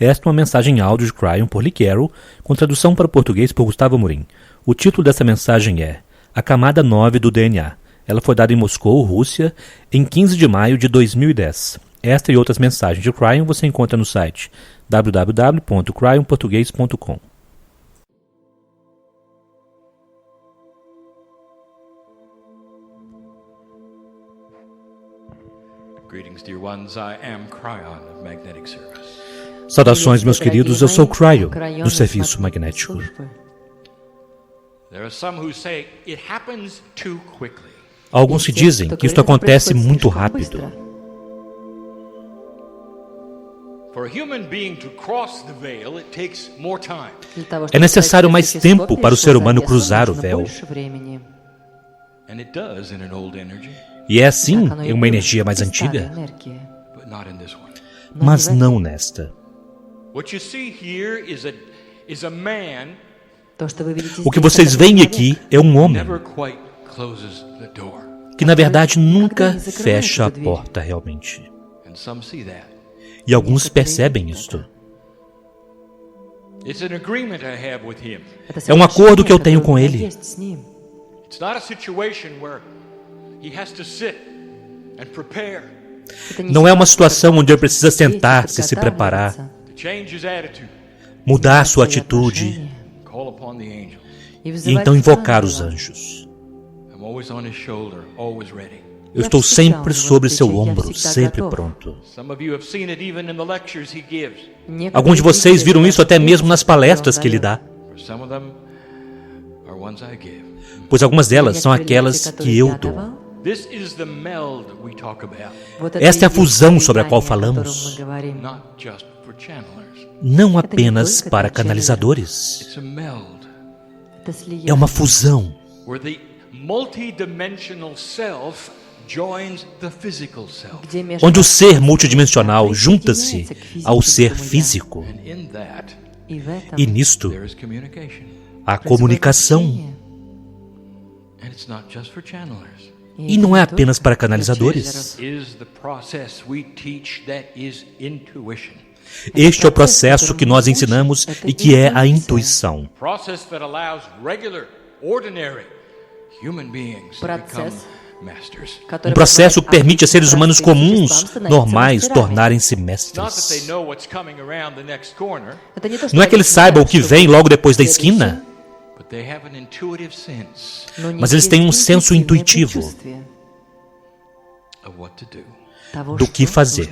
Esta é uma mensagem em áudio de Cryon por Lee Carroll, com tradução para o português por Gustavo Amorim. O título dessa mensagem é A Camada 9 do DNA. Ela foi dada em Moscou, Rússia, em 15 de maio de 2010. Esta e outras mensagens de Cryon você encontra no site www.cryonportugues.com. Greetings, dear ones. I am Cryon of Magnetic Service. Saudações, meus queridos, eu sou Cryon, do Serviço Magnético. There are some who say it happens too quickly. Alguns que dizem que isto acontece muito rápido. For a human being to cross the veil, it takes more time. É necessário mais tempo para o ser humano cruzar o véu. And it does in an old energy, E é assim em uma energia mais antiga, but not in this one. mas não nesta. What you see here is a man O que vocês veem aqui é um homem never quite closes the door. que, na verdade, nunca fecha a porta realmente. And some see that. E alguns percebem isto. It's an agreement I have with him. É um acordo que eu tenho com ele. It's not a situation where he has to sit and prepare Não é uma situação onde ele precisa sentar-se e se preparar, to change his attitude, mudar sua atitude call upon the angels. e então invocar os anjos. I'm always on his shoulder, always ready. Eu estou sempre sobre seu ombro, sempre pronto. Some of you have seen it even in the lectures he gives. Alguns de vocês viram isso até mesmo nas palestras que ele dá, For some of them are ones I give. pois algumas delas são aquelas que eu dou. This is the meld we talk about, Esta é a fusão sobre a qual falamos, not just for channelers. não apenas para canalizadores. It's a meld É uma fusão where the multidimensional self joins the physical self. onde o ser multidimensional junta-se ao ser físico. And in that, E nisto there is communication. há comunicação. And it's not just for channelers. E não é apenas para canalizadores. This is the process we teach that is intuition. Este é o processo que nós ensinamos e que é a intuição. Process that allows regular, ordinary human beings to become masters. Um processo que permite a seres humanos comuns, normais, tornarem-se Not that mestres. they know what's coming around the next corner, Não é que eles saibam o que vem logo depois da esquina, but they have an intuitive sense mas eles têm um senso intuitivo of what to do. do que fazer.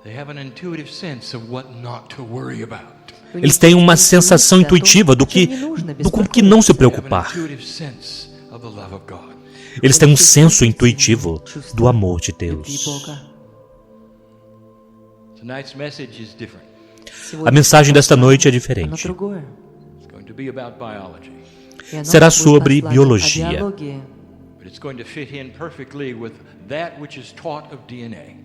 They have an intuitive sense of what not to worry about. Eles têm uma sensação intuitiva do com que não se They have an preocupar. intuitive sense of the love of God. Eles têm um senso intuitivo do amor de Deus. Tonight's message is different. A mensagem desta noite é diferente. It's going to be about biology, Será sobre biologia, but it's going to fit in perfectly with that which is taught of DNA.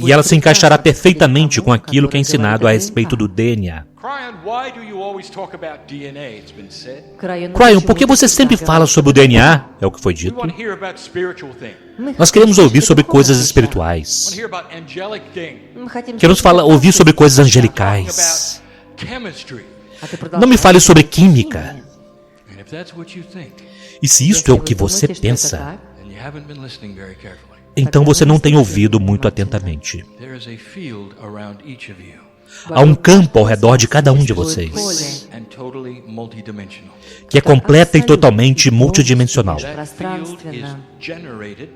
e ela se encaixará perfeitamente com aquilo que é ensinado a respeito do DNA. Cryon, why do you always talk about DNA? It's been said. Cryon, por que você sempre fala sobre o DNA? É o que foi We dito. want to hear about spiritual things. Nós queremos ouvir sobre coisas We want espirituais. to hear about angelic things. Queremos ouvir sobre coisas angelicais. About chemistry. Não me fale sobre química. And if that's what you think, E se isto é o que você pensa, then you haven't been listening very carefully. então você não tem ouvido muito atentamente. There is a field around each of you, Há um campo ao redor de cada um de vocês, and totally multidimensional. que é completa e totalmente multidimensional. That field is generated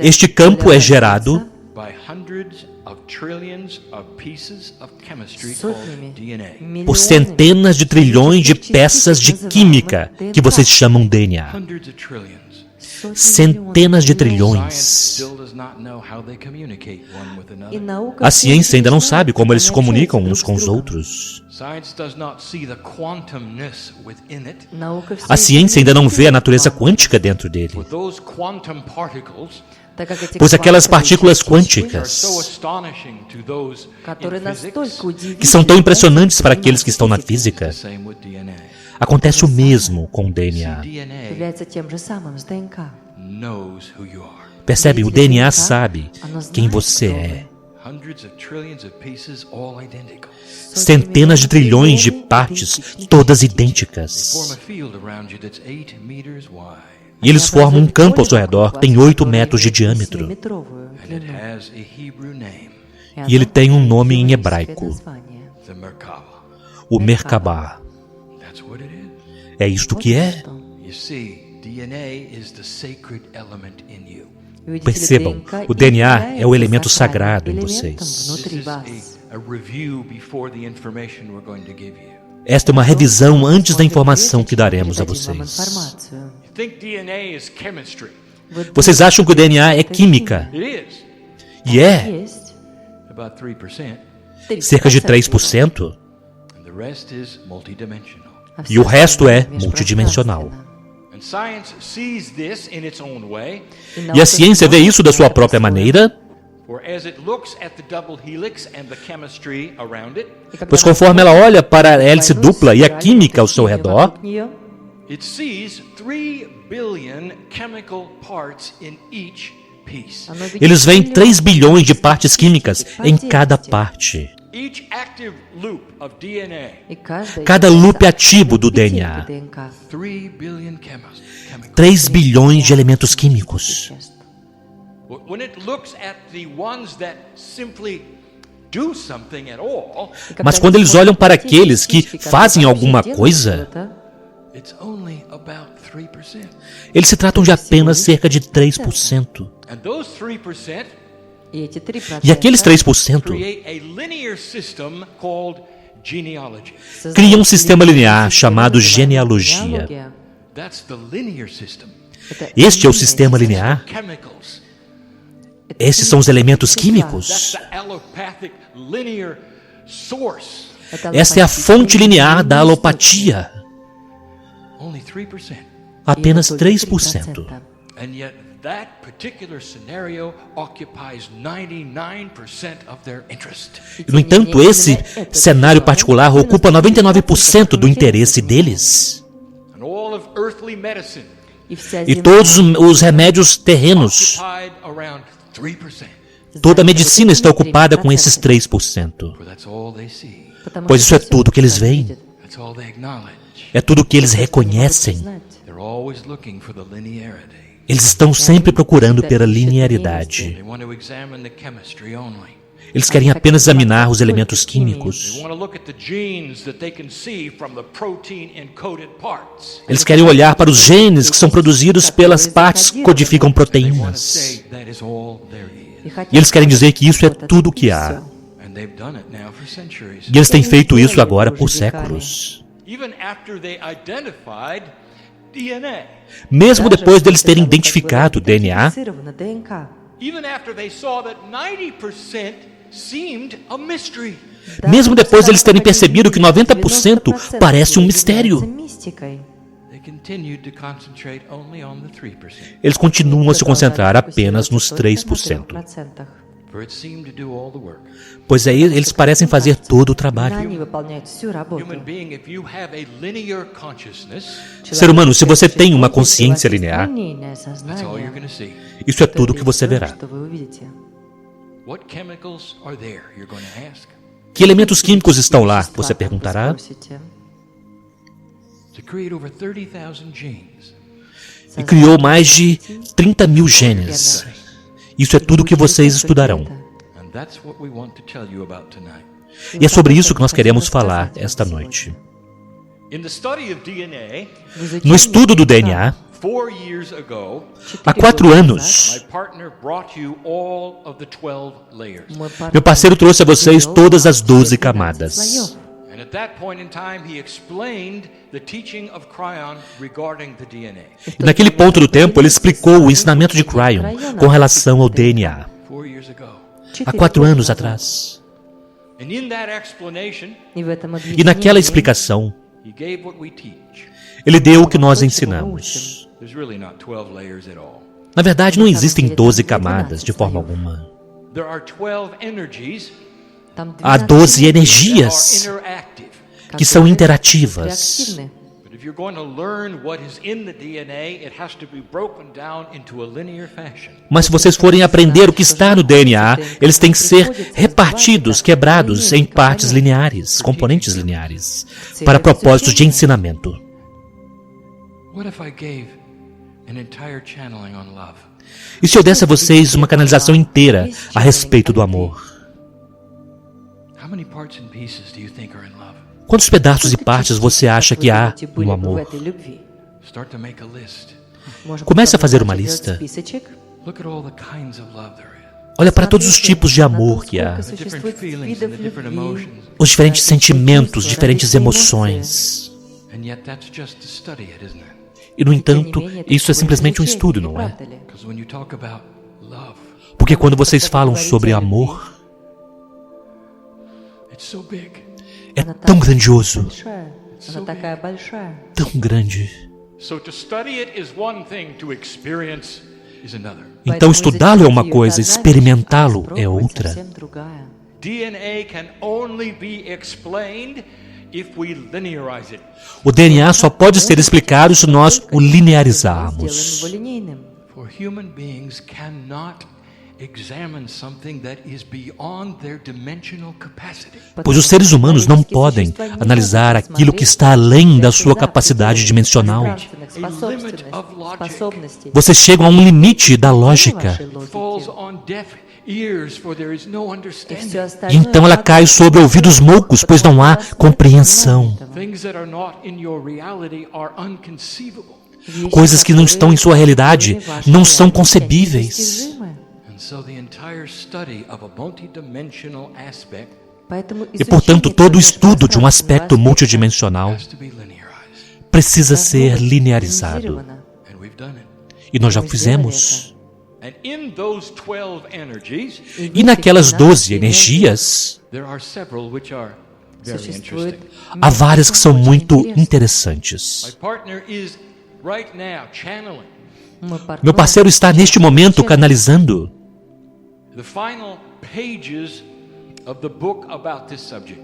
Este campo é gerado by hundreds of trillions of pieces of chemistry called DNA. por centenas de trilhões de peças de química que vocês chamam DNA. Hundreds of trillions. Centenas de Science trilhões. still does not know how they communicate one with another. A ciência ainda não sabe como eles se comunicam uns com os outros. Science does not see the quantumness within it. A ciência ainda não vê a natureza quântica dentro dele, For those quantum particles pois aquelas partículas are so quânticas, astonishing to those in physics, que são tão impressionantes para aqueles que estão na física, the same with DNA. acontece o mesmo com o DNA. DNA является тем же самым с ДНК. knows who you are. Percebe? O DNA sabe quem você é. Centenas de trilhões de partes, todas idênticas. E eles formam um campo ao seu redor que tem 8 metros de diâmetro. E ele tem um nome em hebraico, o Merkabah. É isto que é. Percebam, o DNA é o elemento sagrado em vocês. Esta é uma revisão antes da informação que daremos a vocês. Vocês acham que o DNA é química? E é. Cerca de 3%. E o resto é multidimensional. E a ciência vê isso da sua própria maneira, pois conforme ela olha para a hélice dupla e a química ao seu redor, eles veem 3 bilhões de partes químicas em cada parte. Cada loop ativo do DNA. 3 bilhões de elementos químicos. Mas quando eles olham para aqueles que fazem alguma coisa, eles se tratam de apenas cerca de 3%. E aqueles 3% criam um sistema linear chamado genealogia. Este é o sistema linear. Esses são os elementos químicos. Esta é a fonte linear da alopatia. Apenas 3%. No entanto, esse cenário particular ocupa 99% do interesse deles. E todos os remédios terrenos, toda a medicina está ocupada com esses 3%. Pois isso é tudo que eles veem. É tudo que eles reconhecem. Eles estão sempre procurando pela linearidade. Eles querem apenas examinar os elementos químicos. Eles querem olhar para os genes que são produzidos pelas partes que codificam proteínas. E eles querem dizer que isso é tudo o que há. E eles têm feito isso agora por séculos. Mesmo depois deles terem identificado o DNA, mesmo depois deles terem percebido que 90% parece um mistério, eles continuam a se concentrar apenas nos 3%. Pois aí eles parecem fazer todo o trabalho. Ser humano, se você tem uma consciência linear, isso é tudo o que você verá. Que elementos químicos estão lá? Você perguntará. E criou mais de 30 mil genes. Isso é tudo o que vocês estudarão. E é sobre isso que nós queremos falar esta noite. No estudo do DNA, há 4 anos, meu parceiro trouxe a vocês todas as 12 camadas. E naquele ponto do tempo, ele explicou o ensinamento de Cryon com relação ao DNA. Há 4 anos atrás. E naquela explicação, ele deu o que nós ensinamos. Na verdade, não existem 12 camadas de forma alguma. Há 12 energias que são interativas. If you're going to learn what is in the DNA, it has to be broken down into a linear fashion. Mas se vocês forem aprender o que está no DNA, eles têm que ser repartidos, quebrados em partes lineares, componentes lineares, para propósitos de ensinamento. What if I gave an entire channeling on love? E se eu desse a vocês uma canalização inteira a respeito do amor? How many parts and pieces do you think are in love? Quantos pedaços e partes você acha que há no amor? Start to make a list. Comece a fazer uma lista. Look at all the kinds of love there is. Olha para todos os tipos de amor que há. The different feelings and the different emotions. Os diferentes sentimentos, diferentes emoções. And yet that's just to study it, isn't it? E, no entanto, isso é simplesmente um estudo, não é? Because when you talk about love, Porque quando vocês falam sobre amor, it's so big. é tão grandioso, tão grande. So to study it is one thing, to experience is another. Então estudá-lo é uma coisa, experimentá-lo é outra. DNA can only be explained if we linearize it. O DNA só pode ser explicado se nós o linearizarmos. For human beings cannot examine something that is beyond their dimensional capacity. Pois os seres humanos não podem analisar aquilo que está além da sua capacidade dimensional. A limit of logic Vocês chegam a um limite da lógica. falls on deaf ears, for there is no understanding. E então ela cai sobre ouvidos moucos, pois não há compreensão. Things that are not in your reality are unconceivable. Coisas que não estão em sua realidade não são concebíveis. And so the entire study of a multidimensional aspect E, portanto, todo o estudo de um aspecto multidimensional has to be linearized. precisa ser linearizado. And we've done it. E nós já fizemos. And in those 12 energies, E naquelas 12 energias, there are several which are very interesting. há várias que são muito interessantes. My partner is right now channeling Meu parceiro está neste momento canalizando the final pages of the book about this subject.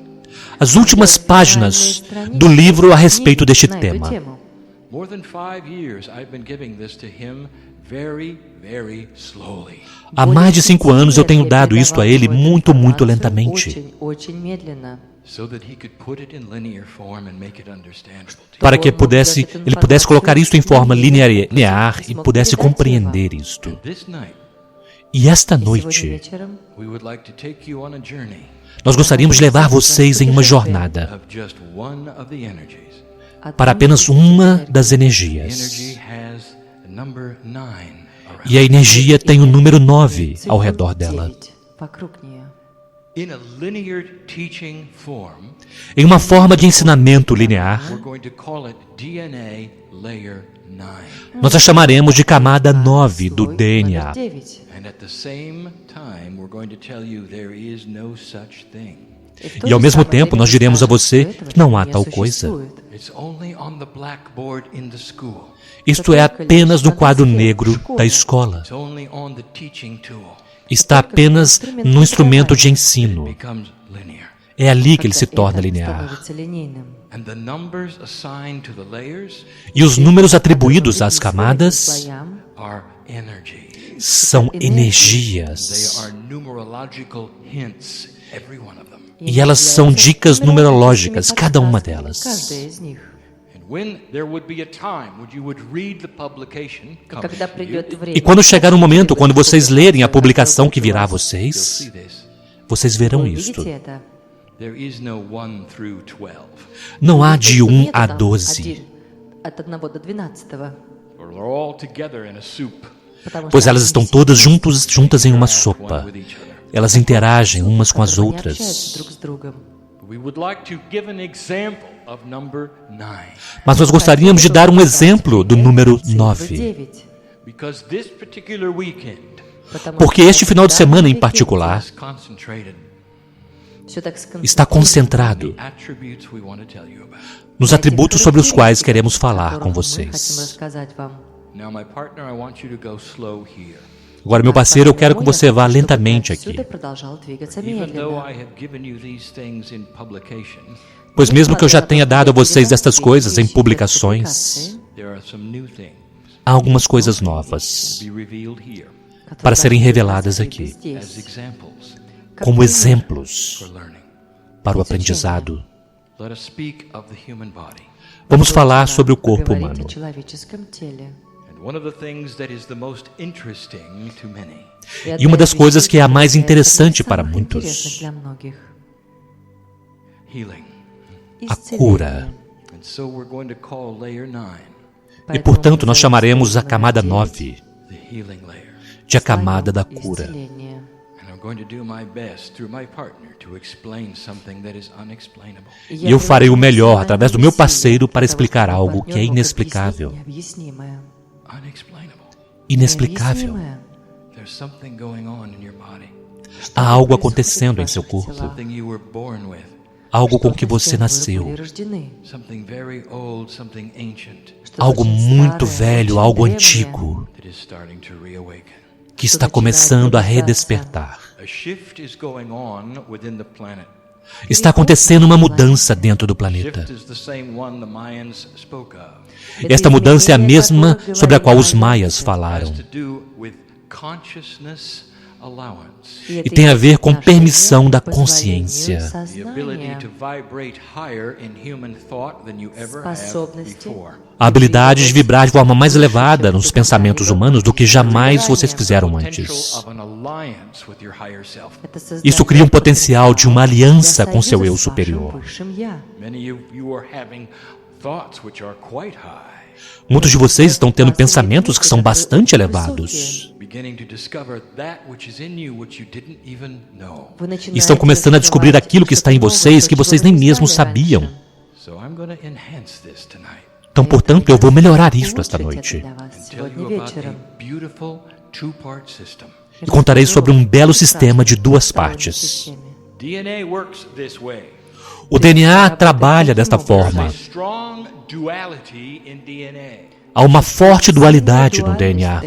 as últimas páginas do livro a respeito deste tema. More than 5 years I've been giving this to him very, very slowly. Há mais de 5 anos eu tenho dado isto a ele muito, muito lentamente, So that he could put it in linear form and make it understandable to you. para que ele pudesse colocar isto em forma linear e pudesse compreender isto. This night, E esta noite, we would like to take you on a journey nós gostaríamos de levar vocês em uma jornada of just one of the energies. para apenas uma das The energias. energy has a number 9 around. E a energia tem o número 9 ao redor dela. In a linear teaching form, Em uma forma de ensinamento linear, we're going to call it DNA layer 9. nós a chamaremos de camada 9 do DNA. And at the same time, we're going to tell you there is no such thing. E ao mesmo tempo nós diremos a você que não há tal coisa. It's only on the blackboard in the school. Isto é apenas no quadro negro da escola. It's only on the teaching tool. Está apenas no instrumento de ensino. Becomes linear. É ali que ele se torna linear. And the numbers assigned to the layers E os números atribuídos às camadas are energy. são They energias. are numerological hints, every one of them. E elas são dicas numerológicas, cada uma delas. And when there would be a time when you would read the publication coming to you, E quando chegar um momento, quando vocês lerem a publicação que virá a you'll vocês, see this. vocês verão isto. There is no 1 through 12. Não há de 1 a 12, For they're all together in a soup, pois elas estão todas juntas em uma sopa. with each other. Elas interagem umas com as outras. We would like to give an example of number 9, Mas nós gostaríamos de dar um exemplo do número 9. because this particular weekend Porque este final de semana em particular is concentrated está concentrado in attributes we want to tell you about. nos atributos sobre os quais queremos falar com vocês. Now, my partner, I want you to go slow here. Agora, meu parceiro, eu quero que você vá lentamente aqui. Even though I have given you these things in publication, Pois mesmo que eu já tenha dado a vocês estas coisas em publicações, there are some new things há algumas coisas novas to be revealed here para serem reveladas aqui, as examples como exemplos for learning. para o aprendizado. Let us speak of the human body. Vamos falar sobre o corpo humano. And one of the things that is the most interesting to many E uma das coisas que é a mais interessante para muitos, healing. a cura. And so we're going to call layer 9 E, portanto, nós chamaremos a camada 9 the healing layer. de a camada da cura. And I'm going to do my best through my partner to explain something that is unexplainable. E eu farei o melhor através do meu parceiro para explicar algo que é inexplicável. Unexplainable. Inexplicável. There's something going on in your body. Há algo acontecendo em seu corpo. Something you were born with. Algo com que você nasceu. Something very old, something ancient Algo muito velho, algo antigo, that is starting to reawaken. que está começando a redespertar. A shift is going on within the planet. Está acontecendo uma mudança dentro do planeta. Shift is the same one the Mayans spoke of. Esta mudança é a mesma sobre a qual os maias falaram. Has to do with consciousness allowance. E tem a ver com permissão da consciência. The ability to vibrate higher in human thought than you ever have before. A habilidade de vibrar de forma mais elevada nos pensamentos humanos do que jamais vocês fizeram antes. Of an alliance with your higher self. Isso cria um potencial de uma aliança com seu eu superior. Many of you are having thoughts which are quite high. Muitos de vocês estão tendo pensamentos que são bastante elevados. Beginning to discover that which is in you which you didn't even know. E estão começando a descobrir aquilo que está em vocês que vocês nem mesmo sabiam. So I'm going to enhance this tonight Então, portanto, eu vou melhorar isto esta noite. and tell you about a beautiful two-part system. E contarei sobre um belo sistema de duas partes. DNA works this way. O DNA trabalha desta forma. A strong duality in DNA. Há uma forte dualidade no DNA.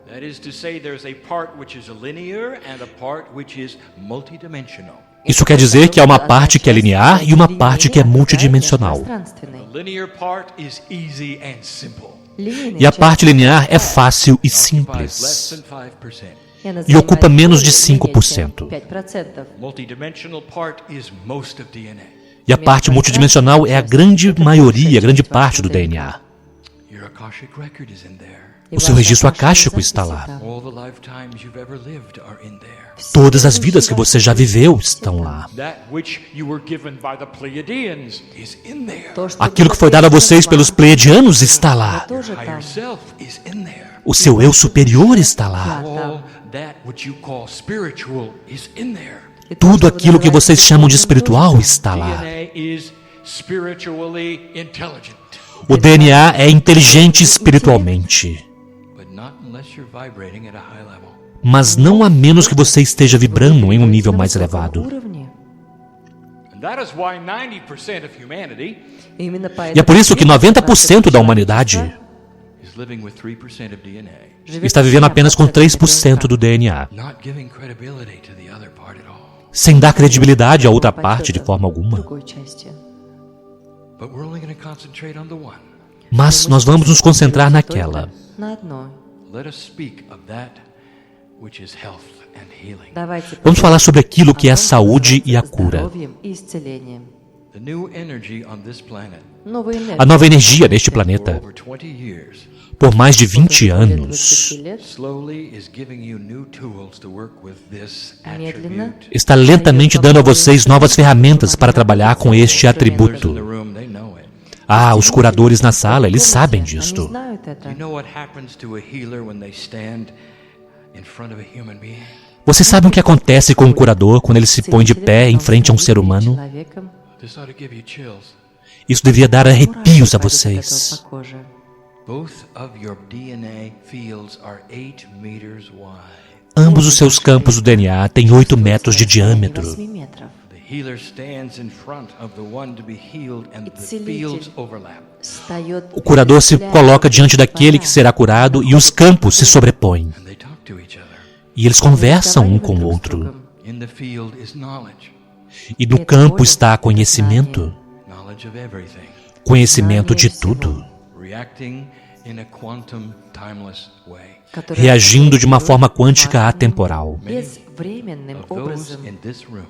That is to say, there's a part which is linear and a part which is multidimensional. Isso quer dizer que há uma parte que é linear e uma parte que é multidimensional. The linear part is easy and simple. E a parte linear é fácil e Occupies less simples. than 5%. E ocupa menos de 5%. Multidimensional part is most of DNA. E a parte multidimensional é a grande maioria, a grande parte do DNA. Your Akashic record is in there. O seu registro acástico está lá. All the lifetimes you've ever lived are in there. Todas as vidas que você já viveu estão lá. That which you were given by the Pleiadians is in there. Aquilo que foi dado a vocês pelos pleiadianos está lá. Higher self is in there. O seu eu superior está lá. All that which you call spiritual is in there. Tudo aquilo que vocês chamam de espiritual está lá. DNA is spiritually intelligent, O DNA é inteligente espiritualmente, but not unless you're vibrating at a high level. mas não a menos que você esteja vibrando em um nível mais elevado. And that is why 90% of humanity E é por isso que 90% da humanidade is living with 3% of DNA, está vivendo apenas com 3% do DNA, not giving credibility to the other part at all. sem dar credibilidade à outra parte de forma alguma. But we're only going to concentrate on the one. Mas nós vamos nos concentrar naquela. Let us speak of that which is health and healing. Vamos falar sobre aquilo que é a saúde e a cura. The new energy on this planet A nova energia deste planeta, over 20 years por mais de 20 anos, slowly is giving you new tools to work with this attribute. está lentamente dando a vocês novas ferramentas para trabalhar com este In atributo. the room, they know it. Ah, os curadores na sala, eles sabem disto. You know what happens to a healer when they stand in front of a human being? Vocês sabem o que acontece com um curador quando ele se põe de pé em frente a um ser humano? This ought to give you chills. Isso devia dar arrepios a vocês. Both of your DNA fields are 8 meters wide. Ambos os seus campos do DNA têm 8 metros de diâmetro. The healer stands in front of the one to be healed and the fields overlap. O curador se coloca diante daquele que será curado e os campos se sobrepõem. And they talk to each other. E eles conversam um com o outro. In the field is knowledge. E no campo está conhecimento. knowledge of everything, conhecimento de tudo, reacting in a quantum timeless way. reagindo de uma forma quântica atemporal. Безвременным Of those образом. in this room,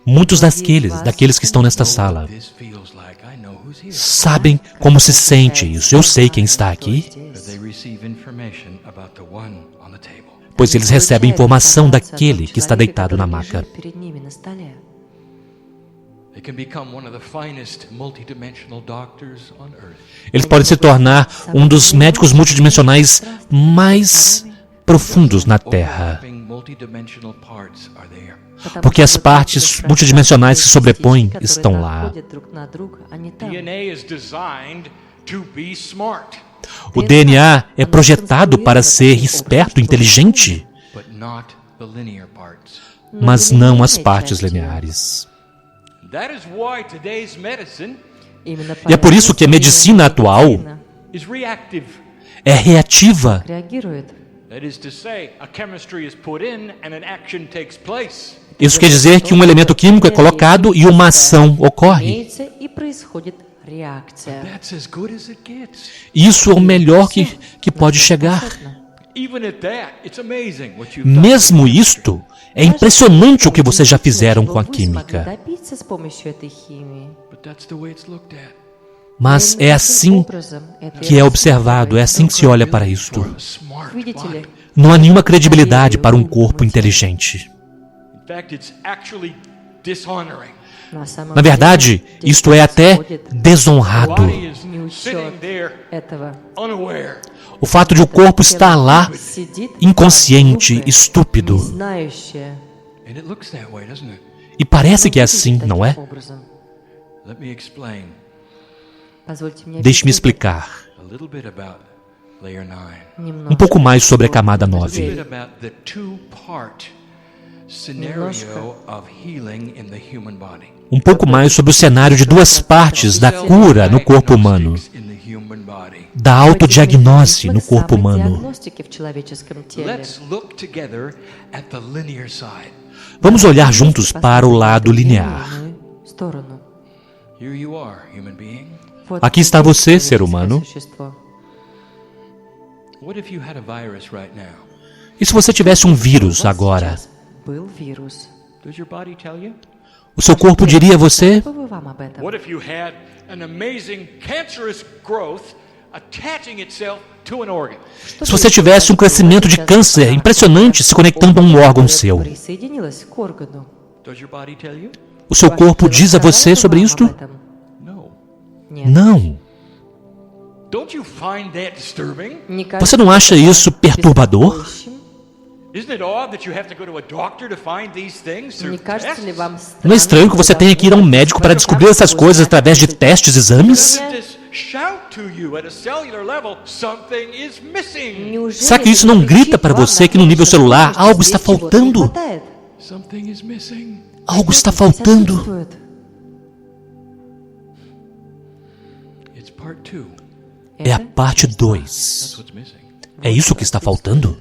Muitos daqueles que estão nesta sala this feels like I know who's here. sabem como se sente isso. Eu sei quem está aqui, But they receive information about the one on the table. pois eles recebem informação daquele que está deitado na maca. Перед ними на столе. They can become one of the finest multidimensional doctors on earth. Eles podem se tornar um dos médicos multidimensionais mais profundos na Terra, Overlapping multidimensional parts are there. porque as partes multidimensionais que se sobrepõem estão lá. Друг на друга, они там. DNA is designed to be smart, O DNA é projetado para ser esperto, inteligente, but not the linear parts. mas não as partes lineares. That is why today's medicine Именно E é por isso que a medicina atual is reactive. é reativa. реагирует. That is to say, a chemistry is put in and an action takes place. Isso quer dizer que um elemento químico é colocado e uma ação ocorre. Имеется и происходит реакция. That's as good as it gets. Isso é o melhor que pode chegar. Even at that, it's amazing what you've done. Mesmo isto, é impressionante o que vocês já fizeram com a Вы смогли química. добиться с помощью этой химии. But that's the way it's looked at. Mas é assim que é observado, é assim que se olha para isto. For a smart Видите ли, body. Não há nenhuma credibilidade para um corpo inteligente. In fact, it's actually dishonoring. на самом Na verdade, деле, isto é até происходит The desonrado. body is не sitting учет there этого. unaware. O fato de o corpo estar lá, Сидит inconsciente, глупое, estúpido. не знающее. And it looks that way, doesn't it? E parece que é Выглядит assim, não é? таким образом. Let me explain Позвольте мне Deixe-me объяснить explicar a little bit about layer 9. um pouco mais sobre a camada A little 9. bit about the two-part scenario of healing in the human body. Um pouco mais sobre o cenário de duas partes da cura no corpo humano, In the human body. da autodiagnose no corpo humano. Диагностики в человеческом теле. Let's look together at the linear side. Vamos olhar juntos para o lado linear. Прямую сторону. Here you are, human being. Вот Aqui está você, ser человеческое humano. существо. What if you had a virus right now? E se você tivesse um У vírus вас agora? сейчас был вирус. Does your body tell you? O seu corpo diria a você? Что бы вам об этом? What if you had an amazing cancerous growth attaching itself to an organ? Se você tivesse um crescimento de câncer impressionante se conectando a um órgão seu, Присоединилась к органу. Does your body tell you? o seu corpo diz a você sobre isto? No. Нет. Não. Don't you find that disturbing? Не Você não acha isso perturbador? беспокоящим? Isn't it odd that you have to go to a doctor to find these things through Не кажется ли tests? вам Não é estranho que você tenha que ir a um médico para descobrir essas coisas através de testes e exames? Doesn't this shout to you at a cellular level, something is missing? Será que isso não grita para você que no nível celular algo está faltando? Something is missing. Algo está faltando. It's part 2. É a parte 2. That's what's missing. É isso que está faltando?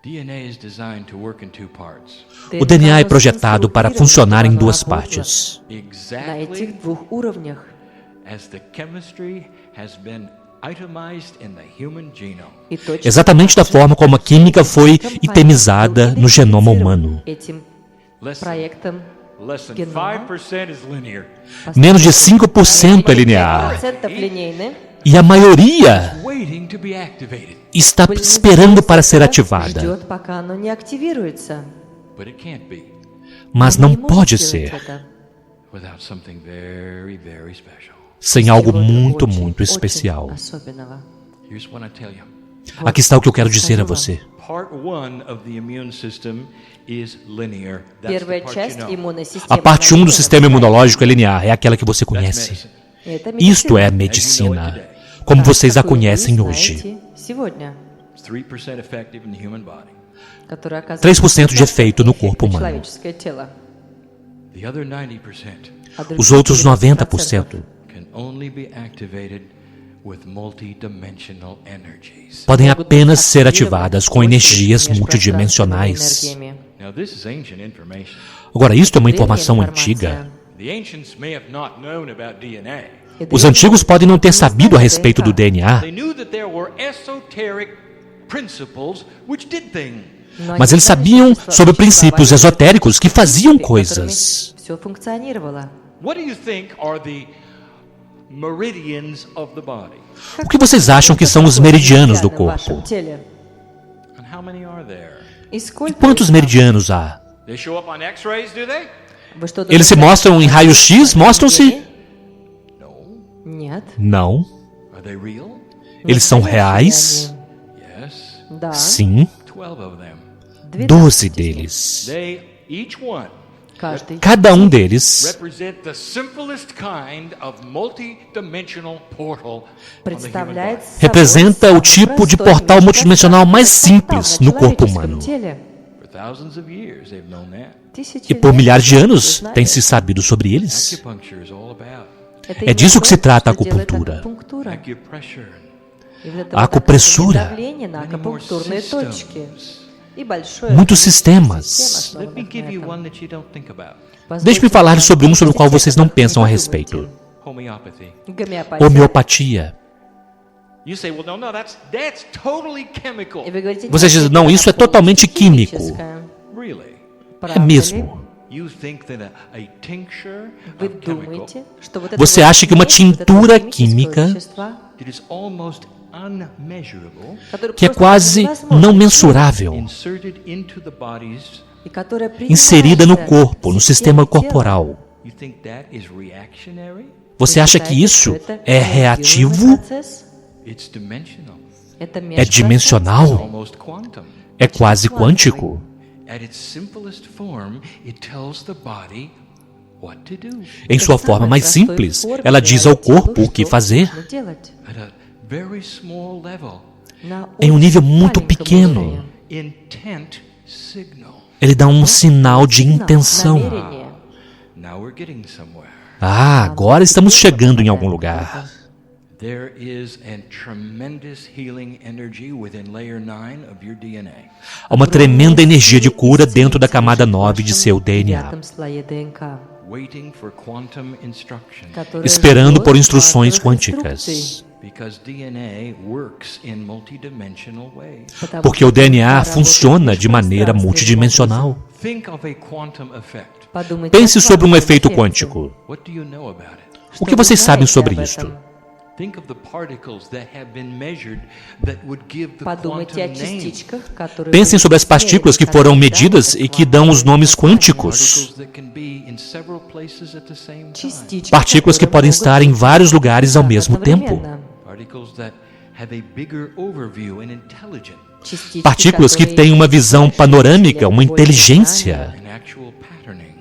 DNA is designed to work in two parts. O DNA é projetado para funcionar em duas partes. На Exactly этих двух уровнях. as the chemistry has been itemized in the human genome. И точно Exatamente da forma como a química foi itemizada no genoma humano. Этим Less, проектом less than генома 5% is linear. Menos de 5% é linear. 5% линейны. E a maioria Waiting to be activated. está esperando para ser ativada. Ждет, пока оно не активируется. But it can't be Mas Не não может pode сделать ser это. without something very, very special. sem algo Чего-то muito, очень, muito очень especial. особенного. Here's what I tell you. Aqui está o que eu quero dizer a você. Part 1 of the immune system is linear. That's the Первая part часть you know. иммунной системы. A parte 1 do sistema imunológico é linear, é aquela que você That's conhece. medicine. Это Isto é a медицина. medicina, como vocês a Такую вы conhecem hoje. знаете сегодня, It's 3% effective in the human body. которая оказывает 3% de efeito no corpo на humano. человеческое тело. The other 90% А другие Os outros 90% 90% can only be activated with multidimensional energies. podem могут быть apenas ser активированы ativadas com только energias межпространственными multidimensionais. энергиями. Now, this is ancient information. Agora, isto é uma Древняя informação информация. antiga. The ancients may have not known about DNA, Os antigos podem não ter sabido a respeito do DNA, They knew that there were esoteric principles which did things. mas eles sabiam sobre princípios esotéricos que faziam coisas. Все функционировало. What do you think are the meridians of the body? O que vocês acham que são os meridianos do В вашем corpo? теле. And how many are there? И сколько Quantos их? meridianos há? They show up on x-rays, do they? Вы что, Eles se думаете, mostram em raio-x? Mostram-se? No. Нет. Não. Are they real? Eles são Настоящие reais? Yes. они. Да. Sim. 12 of them. 12 deles. They, each one, Каждый. Cada um deles represent the simplest kind of multi-dimensional portal on the human Представляет body. собой representa o самый tipo de простой portal multidimensional mais simples no corpo человеческом humano. теле. For thousands of years, they've known that. E por milhares de anos Тысячелетия tem se sabido sobre eles. Acupuncture is all about Это É disso que se именно trata a то, что делает acupuntura. акупунктура. acupressure. И вот это A вот acupressura. давление на Many more акупунктурные точки. systems. И большое Muitos количество sistemas. систем, Let me основанных give на you этом. one that you don't think about. Deixe-me falar sobre um sobre o qual vocês não pensam a respeito. Homeopathy. Гомеопатия. Homeopatia. You say, well, no, that's totally chemical. И вы говорите, Vocês нет, dizem, não, isso é totalmente químico. химическое. Really? Правда É ли? mesmo. You think that a tincture Вы of chemical думаете, что вот это Você вот acha que uma есть, вот это tintura вот химическое química вещество, that is almost unmeasurable которое que é просто quase невозможно não измерить, mensurável, inserted into the bodies? e которое inserida no принимается corpo, no в sistema систему тела. corporal. You think that is reactionary? Você acha que isso é reativo? It's dimensional. É dimensional? Almost quantum. É quase quântico? At its simplest form, it tells the body what to do. Em sua forma mais simples, ela diz ao corpo o que fazer. At a very small level, Em um nível muito pequeno, intent signal. ele dá um sinal de intenção. Now we're getting somewhere. Ah, agora estamos chegando em algum lugar. There is a tremendous healing energy within layer 9 of your DNA. Há uma tremenda energia de cura dentro da camada 9 de seu DNA, Waiting for quantum instruction. esperando por instruções quânticas. Because DNA works in multidimensional ways. Porque o DNA funciona de maneira multidimensional. Think of a quantum effect. Pense sobre um efeito quântico. What do you know about it? O que vocês sabem sobre isto? Think of the particles that have been measured that would give the Подумайте quantum о name. частичках, которые Pensem sobre as partículas que foram medidas e que dão os nomes quânticos. Particles that can be in several places at the same time. частички, Partículas que которые podem могут estar em vários lugares ao быть mesmo tempo. одновременно. Particles that have a bigger overview and intelligence Частички, Partículas que которые têm uma visão больше panorâmica, uma более inteligência and actual patterning.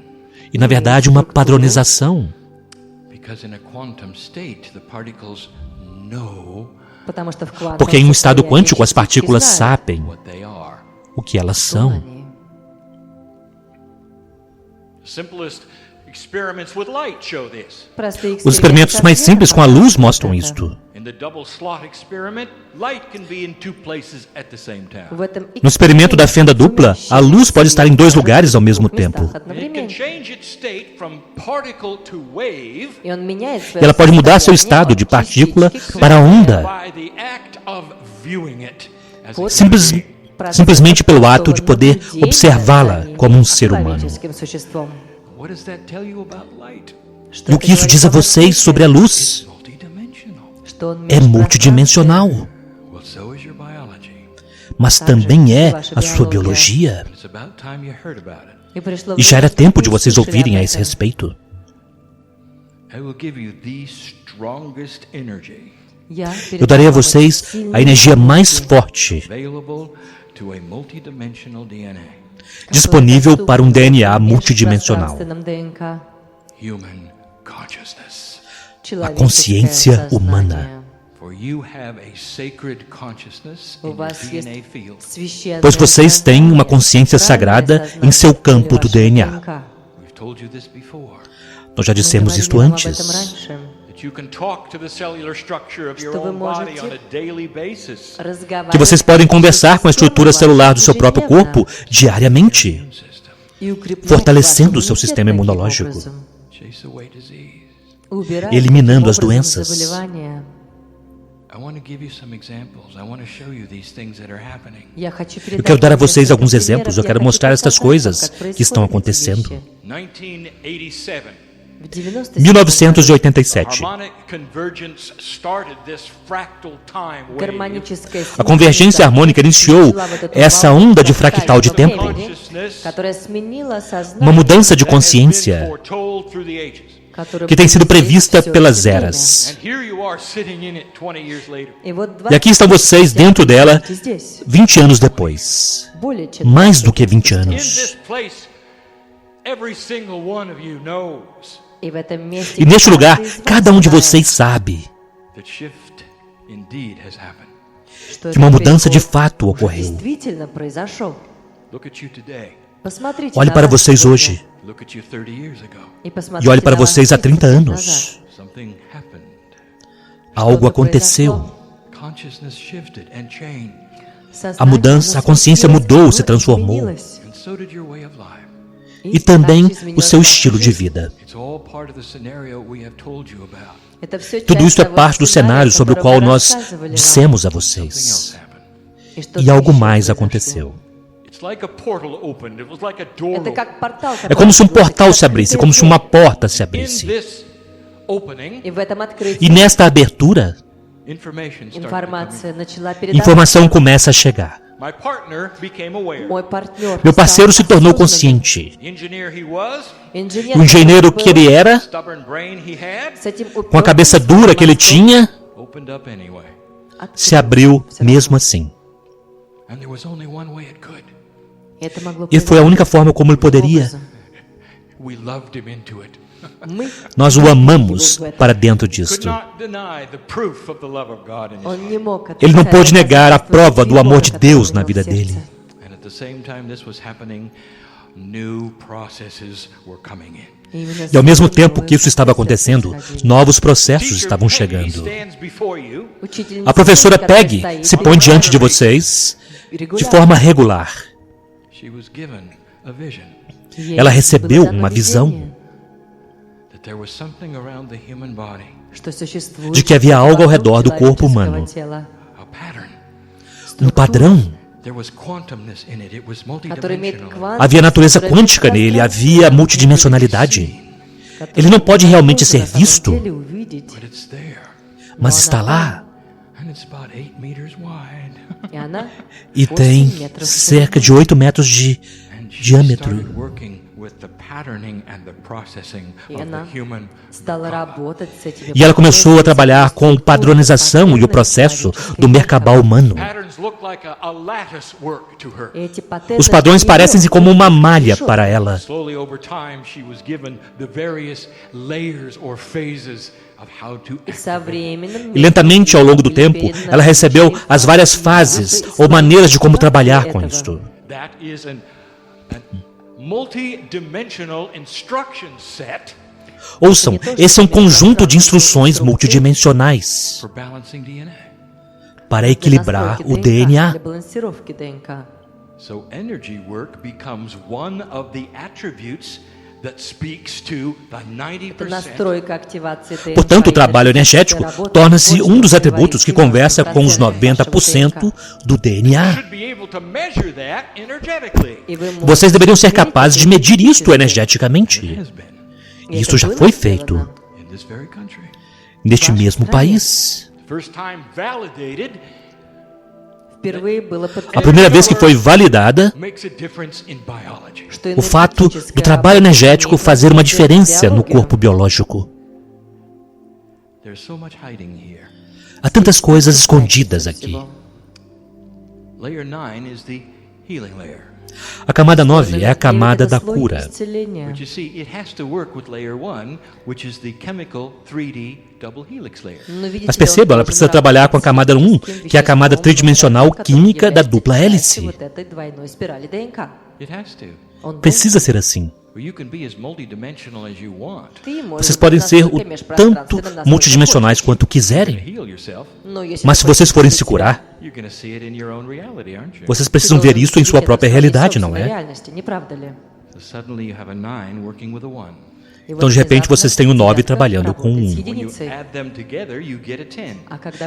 e, na verdade, uma padronização. Because in a quantum state, the particles know потому что в квантовом Porque em um estado состоянии quântico as частички partículas знают, sabem what they are. o que elas кто são. они. The simplest experiments with light show this. Простые Os experimentos mais simples com a luz mostram isto. In the double slot experiment, light can be in two places at the same time. В этом No experimento da fenda dupla, a luz pode estar em dois lugares ao mesmo tempo. And it can change its state from particle to wave И он меняет E ela pode mudar seu estado de partícula para onda, by the act of viewing it as a simples- simplesmente pelo ato de poder observá-la como um ser humano. What does that tell you about light? E o que isso diz a vocês sobre a luz? Multidimensional. É multidimensional, Well, so is your biology. mas também é a sua biologia. It's about time you heard about it. E já era tempo de vocês ouvirem a esse respeito. I will give you the strongest energy Eu darei a vocês a energia mais forte available to a multidimensional DNA. disponível para um DNA multidimensional. Human consciousness. A consciência humana. For you have a sacred consciousness in У your вас есть DNA field. священное Pois vocês têm uma сознание, consciência sagrada правильное em seu сознание campo do вашего DNA. ДНК. We've told you this before. Nós já Мы dissemos isto говорили вам об этом antes. раньше. That you can talk to the cellular structure of your Что вы own body можете on a daily basis. Разговаривать Que vocês podem conversar com a estrutura celular do seu próprio corpo diariamente, System. и укреплять fortalecendo o ваш seu иммунитет sistema таким imunológico. образом. Chase away disease. убирает eliminando таким as образом doenças. заболевания. Я хочу Eu quero передать dar a вам vocês несколько alguns примеров. exemplos, eu Я quero хочу mostrar estas показать вам, coisas как que estão происходят эти acontecendo. вещи. 1987. В 97 1987. Harmonic convergence started this fractal time wave. гармоническая A convergência harmônica iniciou essa onda de fractal de tempo, которая сменила uma mudança de that has been consciência foretold through the ages. которая que tem sido prevista всё pelas это время. eras. And here you are sitting in it 20 years later. И вот E aqui estão vocês dentro dela 20 anos depois. более чем Mais do que 20 In anos. this place, every single one of you knows И в этом месте E neste lugar, каждый из вас cada um de знает, vocês sabe that shift indeed has happened. что que uma этот mudança de переход fato ocorreu. действительно произошел. Look at you today. Посмотрите Olhe на para вас vocês сегодня hoje Look at you 30 years ago. и e посмотрите olhe para на вас vocês há 30 30 anos. назад. Something happened. Algo Что-то aconteceu. произошло. Consciousness shifted and changed. Сознание, A mudança, a consciência оно mudou, se изменилось, transformou. изменилось. And so did your way of life. E também также o изменилась seu ваша estilo de жизнь. vida. It's all part of the scenario we have told you about. Это всё Tudo часть isso é того parte do сценария, cenário sobre o который qual мы nós рассказывали вам. dissemos a Something else vocês. happened. И что-то E algo ещё mais произошло. aconteceu. It's like a portal opened. It was like a door Это opened. как портал, É como se um который portal открылся, se abrisse, открытая como se дверь. uma porta se In abrisse. this opening, И в этом открытии E nesta abertura, information started to come информация in. начала передаваться. informação começa a chegar. My partner became aware. Мой партнер Meu parceiro se стал tornou осознанным. consciente. Engineer he was, Инженер, O engenheiro который que ele era, stubborn brain he had, с этим com a cabeça dura que ele tinha, opened up anyway. se abriu mesmo assim. And there was only one way it could. Это могло E foi a única forma como ele poderia. образом. We loved him into it. Мы Nós o amamos para dentro Could disto. not deny the proof of the love of God in his Он life. не мог Ele não отрицать pôde negar a prova do любовь, amor de которая Deus у na него vida в сердце. dele. And at the same time this was happening, new processes were coming in. И именно E ao mesmo сегодня tempo новые que isso estava процессы acontecendo, происходили. novos processos Teacher estavam Peggy chegando. stands before you Учительница A professora которая Peggy стоит se перед põe вами diante de vocês de регулярно. forma regular. She was given a vision Ей Ela было recebeu дано uma видение, visão that there was something around the human body, что существует de que havia algo ao redor do corpo человеческого humano. тела, a pattern. Padrão. There was quantumness in it. It was который имеет multidimensional. квантовую Havia natureza структуру, quântica nele, havia multidimensionalidade. которую Ele não pode realmente невозможно ser на самом visto, деле увидеть. But it's there. mas está lá. And it's about 8 meters wide. И она E 8 tem метров cerca de 8 metros de And she diâmetro. started working with the patterning and the processing И of the она human. стала работать с этими E ela começou a процессами, trabalhar com структурой, padronização e o паттернами processo do человеческой Merkabah humano. Patterns look like a lattice work to her. Эти паттерны Os padrões для parecem-se неё como uma malha решётка. para ela. Slowly over time, she was given the various layers or phases of how to И со временем, E lentamente, ao longo do tempo, ela recebeu as várias fases ou maneiras de como trabalhar com isto. That is a multi-dimensional instruction set Ouçam, esse é um conjunto de instruções multidimensionais for balancing DNA. para для equilibrar настройки o ДНК, DNA. для балансировки ДНК. So energy work becomes one of the attributes that speaks to the Это 90% настройка активации ДНК. Portanto, o и trabalho энергетическая energético работа torna-se больше um dos говорит atributos que conversa com os 90% do DNA. should be able to measure that energetically. И вы можете Vocês deveriam ser измерить capazes de это medir isto энергетически. energeticamente. Has been И Isso это já было foi сделано. feito in this very country. neste mesmo país. First time validated Впервые было A primeira vez que foi validada makes a difference in biology. что o fato do энергетическая trabalho работа energético имеет fazer uma воздействие на diferença no биологию. corpo biológico. There's so much hiding here. Há tantas coisas escondidas aqui. Layer 9 is the healing layer. A camada 9 é a И camada вот da этот слой cura. исцеления. But you see, it has to work with layer 1, which is the chemical 3D double helix layer. Но, видите Mas ли, он perceba, ela должен precisa trabalhar com a camada 1, que é a camada tridimensional química da dupla hélice. Вот этой двойной спирали ДНК. It has to. Он Precisa ser assim. Or you can be as multidimensional as you want. Ты можешь Vocês быть podem ser o настолько межпространственным, tanto насколько multidimensionais quanto You quiserem. heal yourself. хочешь. Но если Mas ты se vocês хочешь forem исцелить se curar, You're going to see it in your own reality, aren't you? vocês Ты precisam должен ver isso em sua видеть это própria в своей realidade, não собственной é? реальности, не правда ли? So suddenly you have a 9 working with a 1. Então, de repente, vocês têm o 9 trabalhando com 1. When you add them together, you get a 10.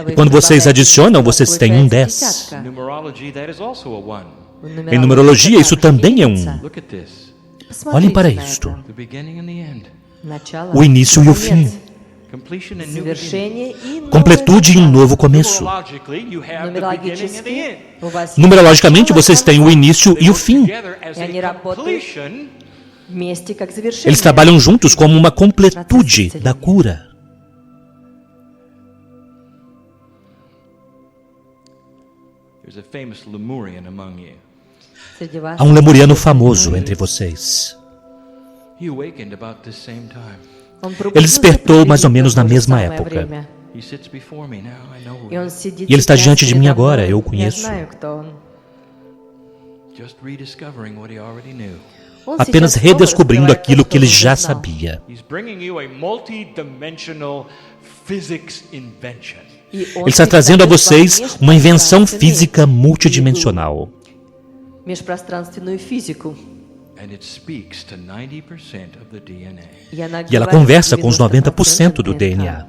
E quando vocês adicionam, vocês têm um 10. In numerology, that is also a 1. Em numerologia, isso também é 1. Look at this. Olhem para isto. The beginning and the end. O início e o fim. Completion and new beginning. Завершение и Completude e um novo começo. Numerologically, you have the beginning and the end. Numerологически у вас Numerologicamente, vocês têm o início e o fim. Together as И они a работают completion вместе как завершение. Eles trabalham juntos como uma completude da cura. There's a famous Lemurian among you. Среди вас Há um lemuriano famoso entre vocês. He awakened about this same time. Он Ele despertou mais ou menos na в то же mesma самое época. время. He sits before me now. I know И who. он сидит E ele está сейчас diante de mim передо agora, мной. eu o Я conheço. знаю, кто он. Just rediscovering what he already knew. Он Apenas сейчас снова redescobrindo раскрывает aquilo то, que что ele он já уже знал. sabia. He's bringing you a multi-dimensional physics invention. E он Ele está trazendo a передает vocês вам uma invenção межпространственную física multidimensional. межпространственную физику. And it speaks to 90% of the DNA. E она E ela говорит conversa com os 90% 90% do DNA.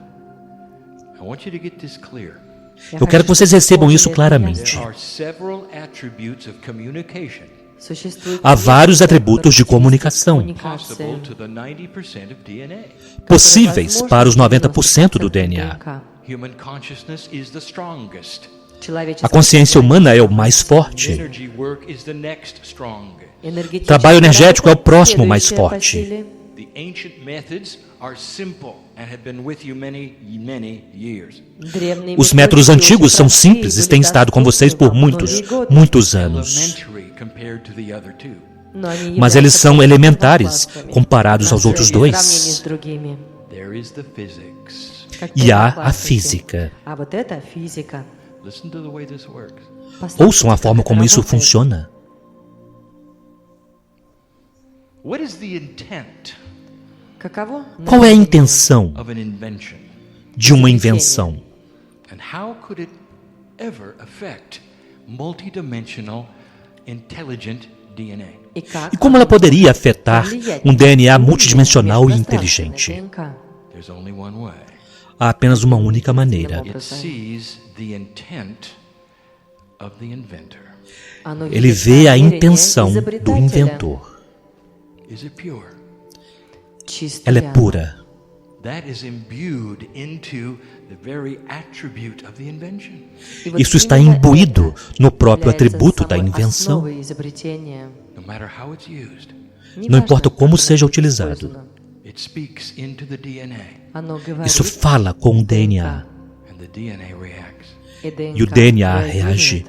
I want you to get this clear. Eu quero que vocês recebam isso claramente. There are several attributes of communication Существует Há vários несколько atributos de типов comunicação коммуникации, possible to the 90% of DNA. possíveis para os 90% do DNA. ДНК. Human consciousness is the strongest. A consciência humana é o mais forte. Energy work is the next strong. Энергетический Trabalho energético é o работа próximo mais следующая по forte. силе. The ancient methods are simple and have been with you many years. Древние Os методики métodos очень antigos são простые, simples e были têm estado com vocês por доступны muitos, многие годы, muitos anos. Elementary compared to the other two. но они Mas являются eles são просто elementares первоклассными comparados aos в outros сравнении dois. с другими. There is the physics. Как E há a первоклассники. física. А вот это физика. Listen to the way this works. Ouçam a forma como isso Работает. funciona. What is the intent Каково? Qual é a intenção of an invention? de uma invenção? And how could it ever affect multidimensional intelligent DNA? E как E como ela poderia afetar влиять um на DNA другие multidimensional e межпространственные inteligente? ДНК? There's only one way. Há apenas uma única maneira. It sees the intent of the inventor. Оно Ele видит vê a намерение intenção do изобретателя. inventor. Is it pure? Чисто Ela é ли pura. That is imbued into the very attribute of the invention. оно? И вот Isso está именно imbuído это no próprio является atributo da самой invenção. основой изобретения. No matter how it's used, Não importa como seja utilizado. использовано. it speaks into the DNA, Оно говорит Isso fala com o DNA. and the DNA reacts. и ДНК E o DNA реагирует. reage.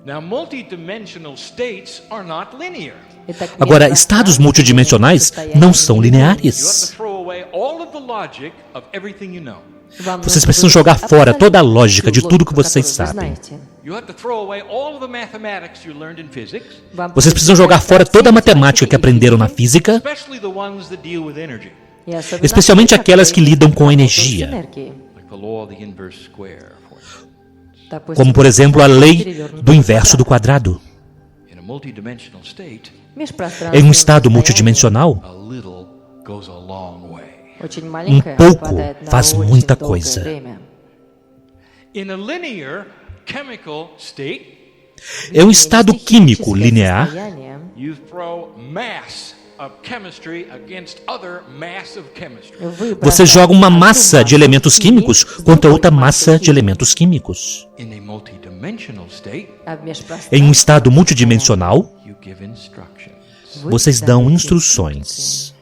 Now, multidimensional states are not linear. Итак, Agora, межпространственные estados multidimensionais состояния não são You have to lineares. throw away all of the logic of everything you know. Вам Vocês нужно precisam выбрать jogar fora toda a абсолютно lógica de всю tudo que логику, vocês которую вы sabem. знаете. You have to throw away all of the mathematics you learned in physics, Вам Vocês precisam jogar fora toda a matemática que aprenderam na física, especially the ones that deal with energy, И особенно especialmente те, aquelas que которые lidam com работают с energia. энергией. like the law of the inverse square. For instance. Допустим, Como, por exemplo, a lei перевернутый do inverso do квадрат. quadrado. In a multidimensional state, Межпространственное Em um estado состояние multidimensional, a little goes a long way. очень маленькое pouco попадает на faz очень muita долгое coisa. время. In a linear chemical state, é um estado químico Стихическое linear. состояние, you throw mass of chemistry against other mass of chemistry. вы Você бросаете joga uma одну massa de массу elementos химии químicos с contra другой outra massa массой de химии. elementos químicos. In a multidimensional state, А в Em um межпространственном estado multidimensional, you give instructions. вы vocês dão даете instruções.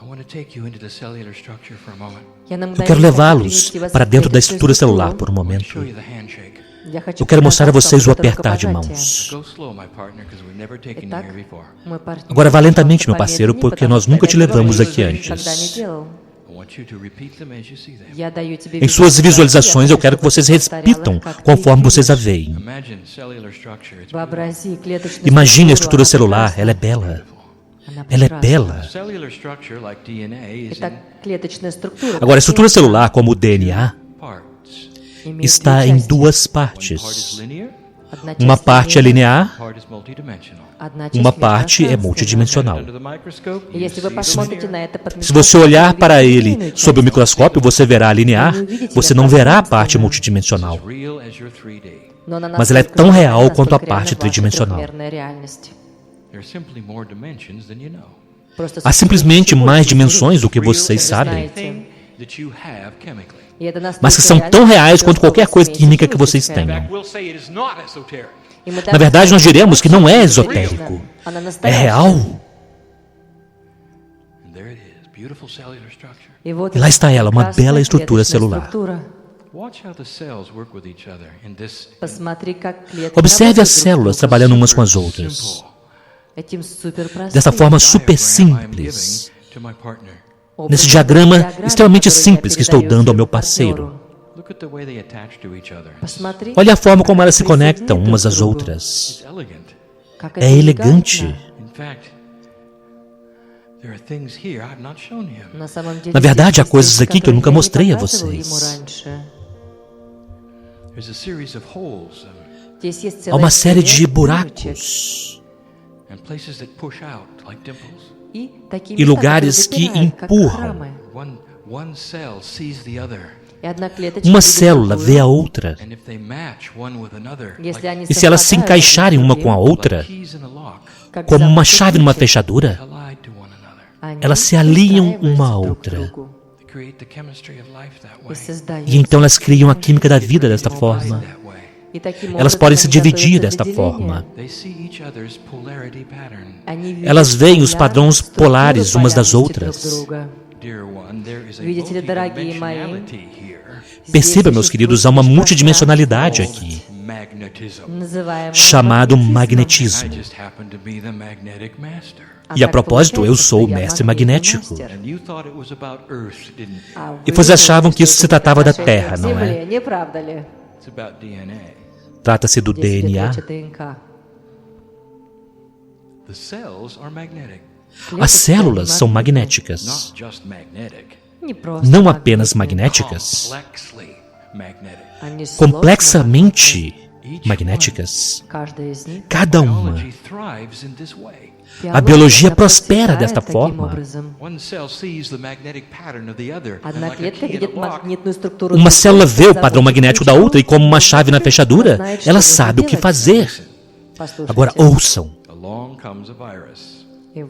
I want to take you into the cellular structure for a moment. Я на Eu quero мгновение levá-los хочу привести para вас dentro в da клеточную estrutura celular структуру. por um I want to momento. show you the handshake. Я хочу Eu quero mostrar a показать vocês o вам это apertar de рукопожатие. mãos. Go slow, my partner, because we've never taken you Итак, here before. мой партнер, Agora vá lentamente, meu пожалуйста, parceiro, помедленнее, porque потому nós что nunca te я levamos этого aqui никогда antes. не делал. I want you to repeat them as you see them. Я даю тебе Em suas visualizações, eu quero que vocês повторяла, repitam как ты conforme vocês a видишь. veem. Imagine cellular structure. It's Вообрази клеточную Imagine a структуру, estrutura она celular, прекрасна. ela é bela. Она Ela é прекрасна. bela. cellular structure, like DNA, is Итак, in клеточная структура Agora, a estrutura celular, como o DNA, parts. имеет está две em части. duas One part is partes. linear, Uma parte é linear, part is multidimensional. uma parte é multidimensional. Under the microscope, you Если вы see the посмотрите на это под Se você olhar para ele sob o microscópio, você verá a linear, você não verá a parte multidimensional. real as your 3D. Mas ela é tão real quanto a parte tridimensional. There are simply more dimensions than you know. Há simplesmente mais dimensões do que vocês sabem, Thing that you have chemically. mas que são tão reais quanto qualquer coisa química que vocês tenham. We'll say it is not esoteric. Na verdade, nós diremos que não é esotérico, é real. And there it is, beautiful cellular structure. E lá está ela, uma bela estrutura celular. Watch how the cells work with each other in this Observe as células trabalhando umas com as outras. simple Dessa forma super diagram I'm simples. giving to my partner. Nesse diagrama extremamente simples que estou dando ao meu parceiro. Look at the way they attach to each other. Olha a forma como elas se conectam umas às outras. It's elegant. É elegante. In fact, there are things here I've not shown you. Na verdade, há coisas aqui que eu nunca mostrei a vocês. There's a series of holes Há uma série de buracos and places that push out like dimples. e lugares que empurram. One cell sees the other. Uma célula vê a outra. And if they match one with another, E se elas se encaixarem uma com a outra, keys in a lock, como uma chave numa fechadura, collide to one another. elas se alinham uma à outra. They create the chemistry of life that way. E então elas criam a química da vida desta forma. That way. Elas podem se dividir desta forma. They see each other's polarity pattern. Elas veem os padrões polares umas das outras. Dear one, there is a Видите ли, дорогие мои, multidimensionality here. Perceba, meus queridos, há uma multidimensionalidade aqui, Magnetism. chamado magnetismo. I just happen to be the magnetic master. E a propósito, eu sou o mestre magnético. And you thought it was about Earth, didn't you? E vocês achavam que isso se tratava da Terra, não é? Не правда ли? It's about DNA. Trata-se do Здесь DNA. речь о ДНК. The cells are magnetic. As células são magnéticas. Not just magnetic. Не просто Não apenas magnéticas, Complexly magnetic. Они сложно, complexamente magnéticas. каждая из них. Cada uma. Biology thrives in this way. A biologia prospera desta forma. One cell sees the magnetic pattern of the other. And Одна like a клетка key in a видит lock, магнитную структуру. Uma célula vê o padrão magnético da outra e, como uma chave na fechadura, ela sabe o que fazer. Agora ouçam. along comes a virus.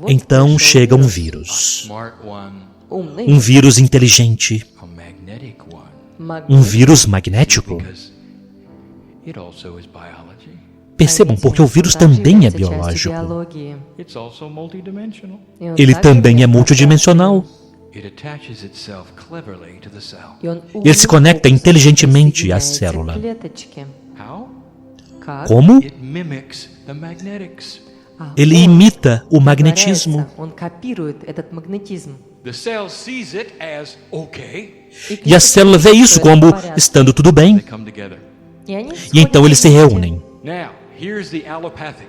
Então chega um vírus. Smart one, Um vírus inteligente. a magnetic one. Um vírus magnético. Because it also is biology. Percebam, porque o vírus também é biológico. It's also multidimensional. Ele também é multidimensional. It attaches itself cleverly to the cell. Ele se conecta inteligentemente à célula. How? Como? It mimics the magnetics. Ele imita o magnetismo. Он копирует этот магнетизм. The cell sees it as okay. E a célula vê isso como estando tudo bem. They come together. E então eles se reúnem. Now, here's the allopathic.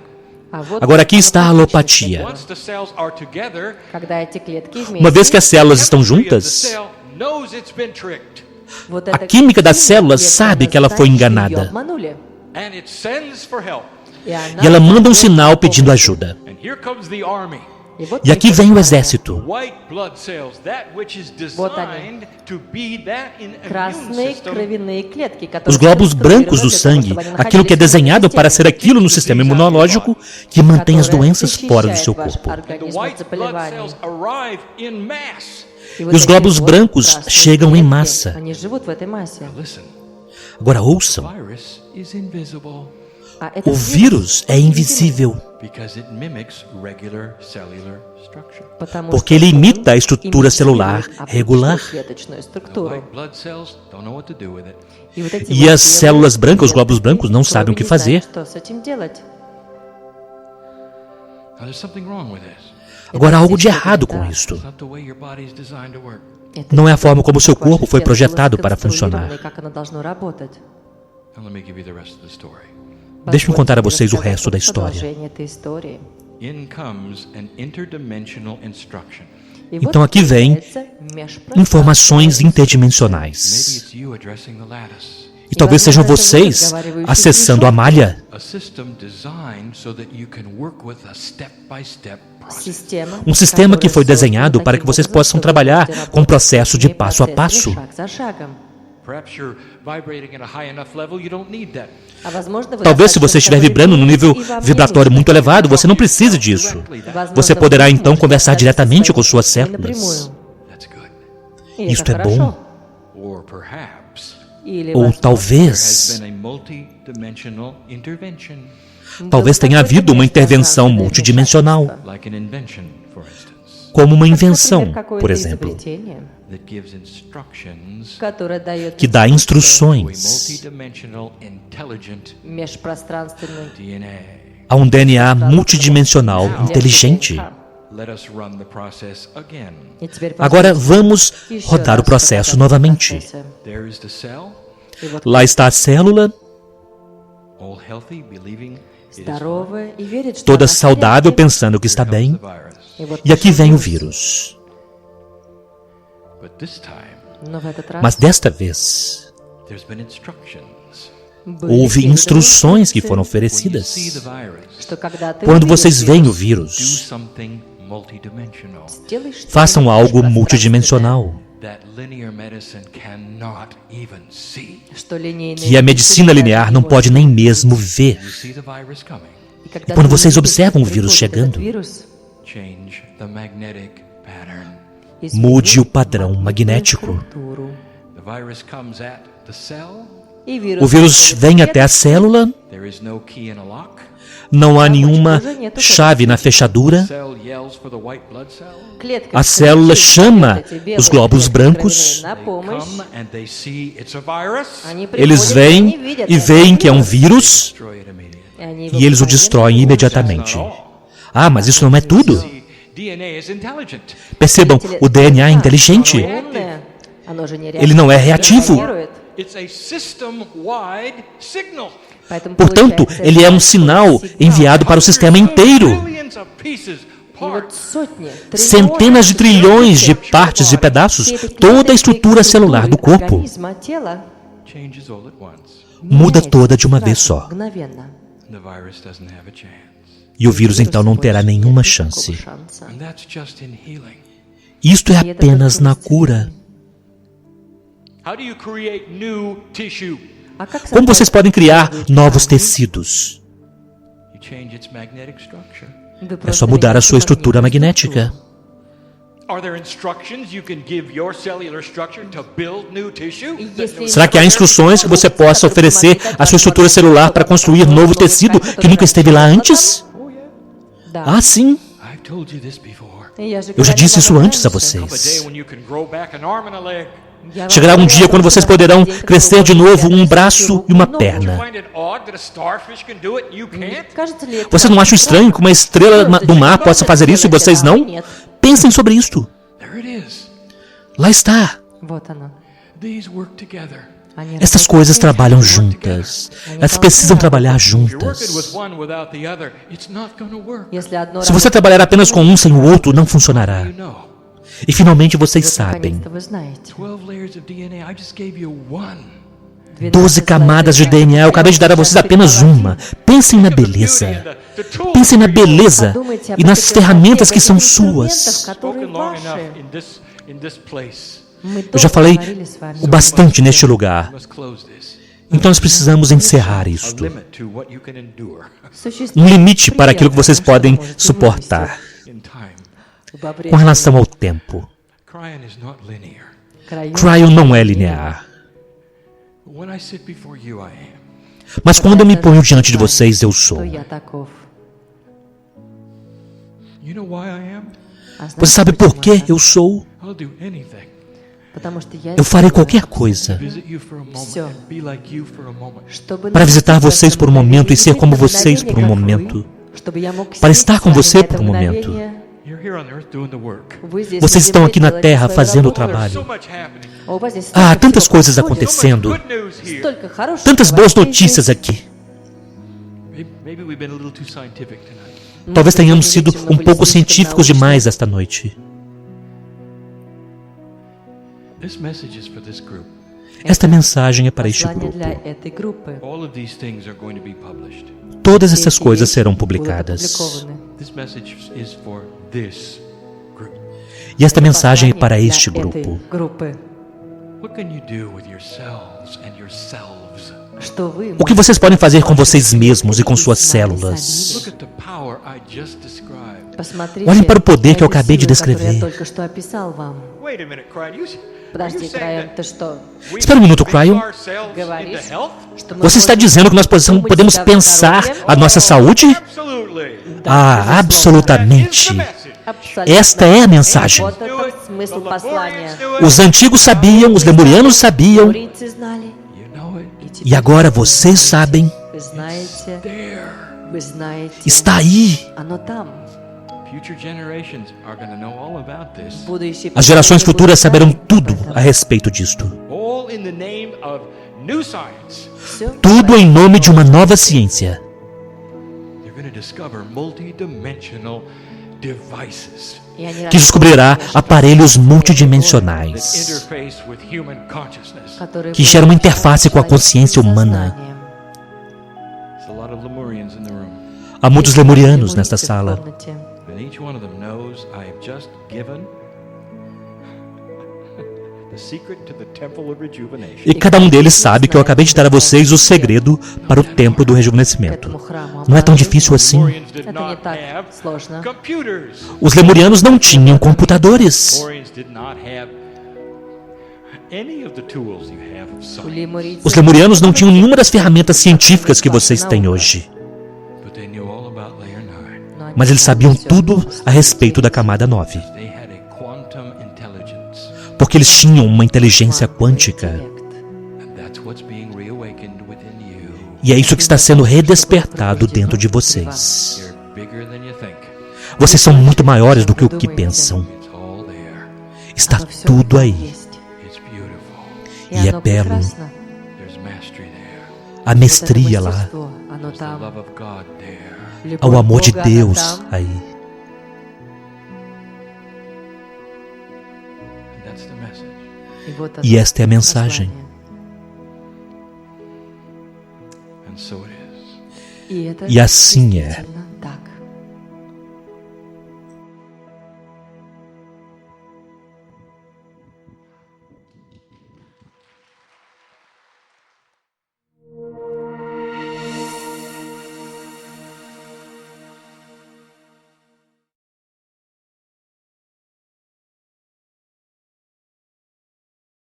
Agora aqui está a alopatia. Once the cells are together, Когда эти клетки Uma vez que as вместе, células estão chemistry of the juntas, cell knows it's been tricked, вот a эта química das células клетка sabe que ela foi знает, что её enganada. обманули. and it sends for help. И E ela manda um sinal pedindo ajuda. And here comes the army. E aqui vem o exército. White blood cells, that which is Вот они. designed to be that in immune Красные system. кровяные клетки, которые Os glóbulos brancos do сконструированы для того, sangue, чтобы они aquilo que é находились в desenhado системе, para ser aquilo no sistema imunológico que mantém as doenças fora do seu защищает ваш corpo. And the организм от white blood заболеваний. cells arrive in mass. И вот E os эти glóbulos вот brancos красные chegam em клетки, massa. Они живут в этой массе. Listen, Agora ouçam, virus is invisible А этот o vírus é invisível, because it mimics regular cellular structure. потому porque что ele он imita a estrutura имитирует celular обычную regular. клеточную The структуру. white blood cells don't know what to do with it. И вот эти E вот as белые células brancas, os клетки glóbulos brancos, não sabem o que крови не знают, fazer. что с этим делать. Now, there's something wrong with this. Agora há algo de errado com isto. It's not the way your body is designed to work. Это Não é a не forma como o seu как ваше corpo foi тело было projetado para сконструировано funcionar. и как оно должно работать. Now let me give you the rest of the story. Deixe-me contar a Позвольте vocês o рассказать resto da вам história. продолжение этой истории. In comes an interdimensional instruction. И Então вот aqui vem появляется межпространственное informações Maybe interdimensionais. it's you addressing the lattice. E talvez sejam vocês acessando a malha. A a system designed so that you can work with a step-by-step process. Um sistema que foi desenhado para que vocês possam trabalhar com o processo de passo a passo. Perhaps you're vibrating at a high enough level, you don't need that. Talvez se você estiver vibrando num nível vibratório muito elevado, você não precise disso. Você poderá então conversar diretamente com suas células. That's good. Isto é bom. Or perhaps Ou there has talvez been a multi-dimensional intervention, Talvez tenha havido uma intervenção multidimensional, like an invention, for instance, como uma invenção, por exemplo, that gives instructions que dá to a instruções multi-dimensional intelligent DNA. a um DNA multidimensional inteligente. Let us run the process again. Agora vamos rodar o processo novamente. There is the cell, Lá está a célula, all healthy, believing it is fine. toda saudável, pensando que está Here comes bem. the virus. E aqui vem o vírus. But this time, Mas desta vez, there's been instructions. houve instruções que foram When you see the oferecidas. virus, Quando vocês veem o do vírus, something multidimensional façam algo multidimensional, that linear medicine cannot even see. que a medicina linear não pode nem mesmo ver. You see the virus coming. E quando vocês observam o vírus chegando, Change the magnetic pattern. mude o padrão magnético. The virus comes at the cell. O vírus vem até a célula, There is no key in a lock. não há nenhuma chave na fechadura. Cell yells for the white blood cell. A célula chama os glóbulos brancos. They come and they see it's a virus. Eles vêm e veem que é um vírus Destroy it immediately. e eles o destroem imediatamente. Ah, mas isso não é tudo. See, DNA is intelligent. Percebam, o DNA é inteligente. Ele não é reativo. It's a system-wide signal. Portanto, ele é um sinal enviado para o sistema inteiro. Billions of pieces, parts. Centenas de trilhões de partes e pedaços, toda a estrutura celular do corpo Changes all at once. muda toda de uma vez só. And the virus doesn't have a chance. E o vírus então não terá nenhuma chance. And that's just in healing. Isto é apenas na cura. How do you create new tissue? Como vocês podem criar novos tecidos? You change its magnetic structure. É só mudar a sua estrutura magnética. Are there instructions you can give your cellular structure to build new tissue? Será que há instruções que você possa oferecer à sua estrutura celular para construir novo tecido que nunca esteve lá antes? Oh yeah. Ah, sim. I've told you this before. Eu já disse isso antes a Come a day vocês. when you can grow back an arm and a leg. Chegará um dia quando vocês poderão crescer de novo um braço e uma You perna. find it odd that a starfish can do it and you can't? Vocês não acham estranho que uma estrela do mar possa fazer isso e vocês não? Pensem sobre isto. There it is. Lá está. These work together. Essas coisas trabalham juntas. Elas precisam trabalhar If you're working with juntas. one without the other, it's not going to work. Se você trabalhar apenas com um sem o outro, não funcionará. You know, E finalmente vocês sabem. 12 layers of DNA. I just gave you one. 12 camadas de DNA, eu acabei de dar a vocês apenas uma. Pensem na beleza. Pensem na beleza e nas ferramentas que são suas. Spoken long enough in this place. Eu já falei o bastante neste lugar. Let's close this. Então nós precisamos encerrar A isto. limit to what you can endure Um limite para aquilo que vocês podem suportar in time. com relação ao tempo. Cryon is not linear. Cryo não é linear. When I sit before you, I am. Mas quando eu me ponho diante de vocês, eu sou. You know why I am? Você sabe por que eu sou? I'll do anything. Eu farei qualquer coisa Visit you for a moment and be like you for a moment. para visitar vocês por um momento e ser como vocês por um momento. Para estar com você por um momento. You're here on earth doing the work. Vocês estão aqui na Terra fazendo o Oh, there's so trabalho. much happening. Há tantas coisas So much acontecendo. good news here. Tantas boas notícias aqui. Maybe we've been a little too scientific tonight. Talvez tenhamos sido um pouco científicos demais esta noite. This message is for this group. Esta mensagem é para este Послание grupo. для этой группы. All of these things are going to be published. Todas Все essas эти coisas вещи serão будут publicadas. опубликованы. This message is for this group. E esta mensagem é Послание para для este этой grupo. группы. What can you do with yourselves and yourselves? Что вы O que vocês podem fazer com vocês mesmos e com suas células? Look at the power I just described. Посмотрите Olhem para o poder que eu на эти acabei de силы, которые descrever. я только что описал вам. Wait a minute, Cryon. Are you Подожди, saying Крайон, that ты что? we Espera um minuto, think Cryon. ourselves Говоришь, into health? что мы Você está можем dizendo que nós думать podemos себя в pensar здоровье? a nossa saúde? Absolutely. Ah, absolutamente. Абсолютно. Esta é a mensagem. Вот это смысл послания. Os antigos sabiam, os lemurianos sabiam, Лемурийцы знали, You know it. и e теперь agora vocês sabem. вы знаете, There. вы знаете, Está aí. оно там. Future generations are going to know all about this. Будущие As gerações поколения futuras будут saberão знать tudo об этом. a respeito disto. All in the name of new science. Всё Tudo em nome de uma nova ciência, They're going to discover multi-dimensional devices И они que descobrirá раскроют aparelhos that multidimensionais, interface with human consciousness. которые que geram uma будут interface com a consciência humana. сознанием. There's a lot of Lemurians in the room, Há muitos Есть lemurianos лемурийцы nesta в sala. комнате. and each one of them knows I have just given the secret to the temple of rejuvenation. E cada um deles sabe que eu acabei de dar a vocês o segredo para o templo do К rejuvenescimento. этому храму. Não é tão Амаду. difícil assim. Lemurians did Это не not так have сложно. computers. Os lemurianos não tinham computadores. Lemurians did not have any of the tools you have of У science, лемурийцев Os lemurianos não tinham nenhuma das ferramentas científicas que vocês têm hoje. but they knew all about layer 9. но они Mas eles знали sabiam всё. tudo a respeito da camada 9. They had a quantum intelligence, Porque eles tinham uma inteligência quântica. and that's what's being reawakened within you. E é isso que está sendo redespertado dentro de vocês. You're bigger than you think. Vocês são muito maiores do que o que pensam. It's all there. Está Оно всё tudo там aí. есть. It's beautiful. И E é оно belo. прекрасно. There's mastery there. A Вот это mestria lá, мастерство, оно There's the там. love of God there. Любовь ao amor de Бога, оно Deus там. aí. And that's the message. И вот E оно, esta é a mensagem. послание. And so it is. И это E assim é. действительно